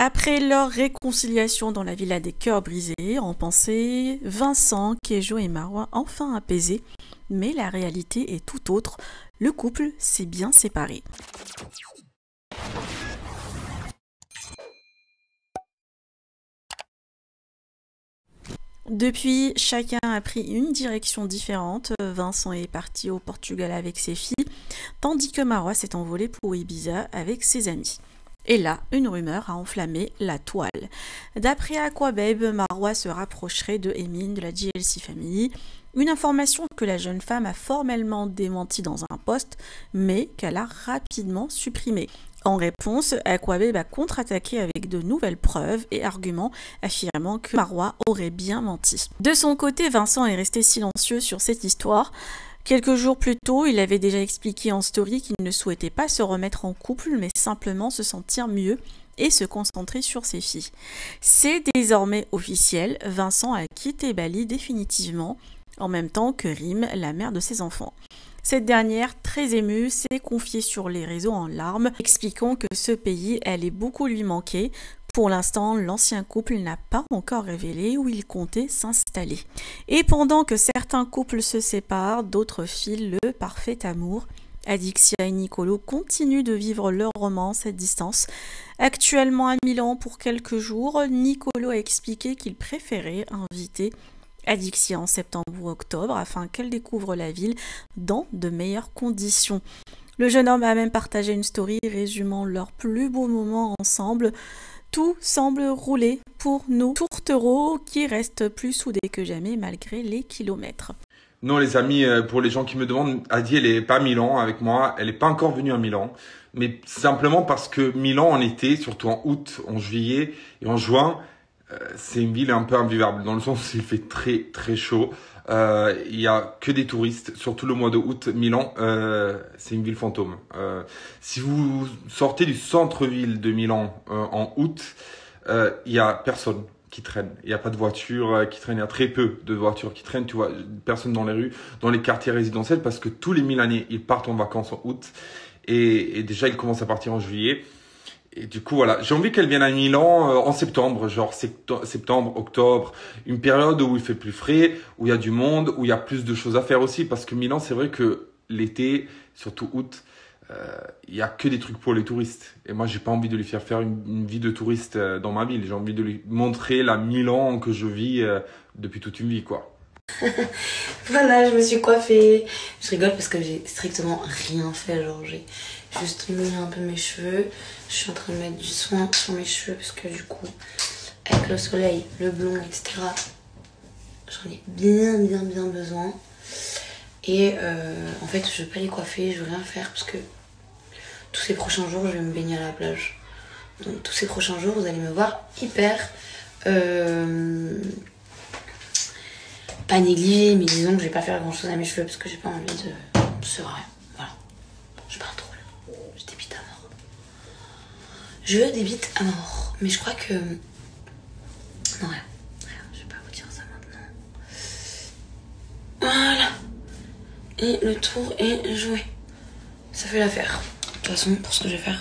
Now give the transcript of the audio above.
Après leur réconciliation dans la villa des cœurs brisés, on pensait Vincent, Kejo et Marwa enfin apaisés, mais la réalité est tout autre. Le couple s'est bien séparé. Depuis, chacun a pris une direction différente. Vincent est parti au Portugal avec ses filles, tandis que Marwa s'est envolée pour Ibiza avec ses amis. Et là, une rumeur a enflammé la toile. D'après Aquababe, Marwa se rapprocherait de Emin de la GLC Family, une information que la jeune femme a formellement démentie dans un post, mais qu'elle a rapidement supprimée. En réponse, Aquababe a contre-attaqué avec de nouvelles preuves et arguments affirmant que Marwa aurait bien menti. De son côté, Vincent est resté silencieux sur cette histoire. Quelques jours plus tôt, il avait déjà expliqué en story qu'il ne souhaitait pas se remettre en couple, mais simplement se sentir mieux et se concentrer sur ses filles. C'est désormais officiel, Vincent a quitté Bali définitivement, en même temps que Rim, la mère de ses enfants. Cette dernière, très émue, s'est confiée sur les réseaux en larmes, expliquant que ce pays allait beaucoup lui manquer. Pour l'instant, l'ancien couple n'a pas encore révélé où il comptait s'installer. Et pendant que certains couples se séparent, d'autres filent le parfait amour. Adixia et Nicolo continuent de vivre leur romance à distance. Actuellement à Milan pour quelques jours, Nicolo a expliqué qu'il préférait inviter Adixia en septembre ou octobre afin qu'elle découvre la ville dans de meilleures conditions. Le jeune homme a même partagé une story résumant leurs plus beaux moments ensemble. Tout semble rouler pour nos tourtereaux qui restent plus soudés que jamais malgré les kilomètres. Non les amis, pour les gens qui me demandent, Adi elle est pas à Milan avec moi, elle est pas encore venue à Milan, mais simplement parce que Milan en été, surtout en août, en juillet et en juin, c'est une ville un peu invivable dans le sens où il fait très très chaud. Il y a que des touristes, surtout le mois de août. Milan, c'est une ville fantôme. Si vous sortez du centre-ville de Milan en août, il y a personne qui traîne. Il n'y a pas de voiture qui traîne. Il y a très peu de voitures qui traînent. Tu vois, personne dans les rues, dans les quartiers résidentiels, parce que tous les Milanais, ils partent en vacances en août et déjà ils commencent à partir en juillet. Et du coup, voilà, j'ai envie qu'elle vienne à Milan en septembre, genre septembre, octobre, une période où il fait plus frais, où il y a du monde, où il y a plus de choses à faire aussi, parce que Milan, c'est vrai que l'été, surtout août, il y a que des trucs pour les touristes. Et moi, j'ai pas envie de lui faire une vie de touriste dans ma ville. J'ai envie de lui montrer la Milan que je vis depuis toute une vie, quoi. Voilà, je me suis coiffée. Je rigole parce que j'ai strictement rien fait, genre j'ai juste mis un peu mes cheveux. Je suis en train de mettre du soin sur mes cheveux parce que du coup, avec le soleil, le blond, etc., j'en ai bien besoin. Et en fait, je vais pas les coiffer, je vais rien faire parce que tous ces prochains jours, je vais me baigner à la plage. Donc tous ces prochains jours, vous allez me voir hyper... pas négligée, mais disons que je vais pas faire grand chose à mes cheveux parce que j'ai pas envie de... C'est vrai, voilà. Je suis pas un troll. Je débite à mort. Je débite à mort. Mais je crois que... Non, rien. Je vais pas vous dire ça maintenant. Voilà. Et le tour est joué. Ça fait l'affaire. De toute façon, pour ce que je vais faire,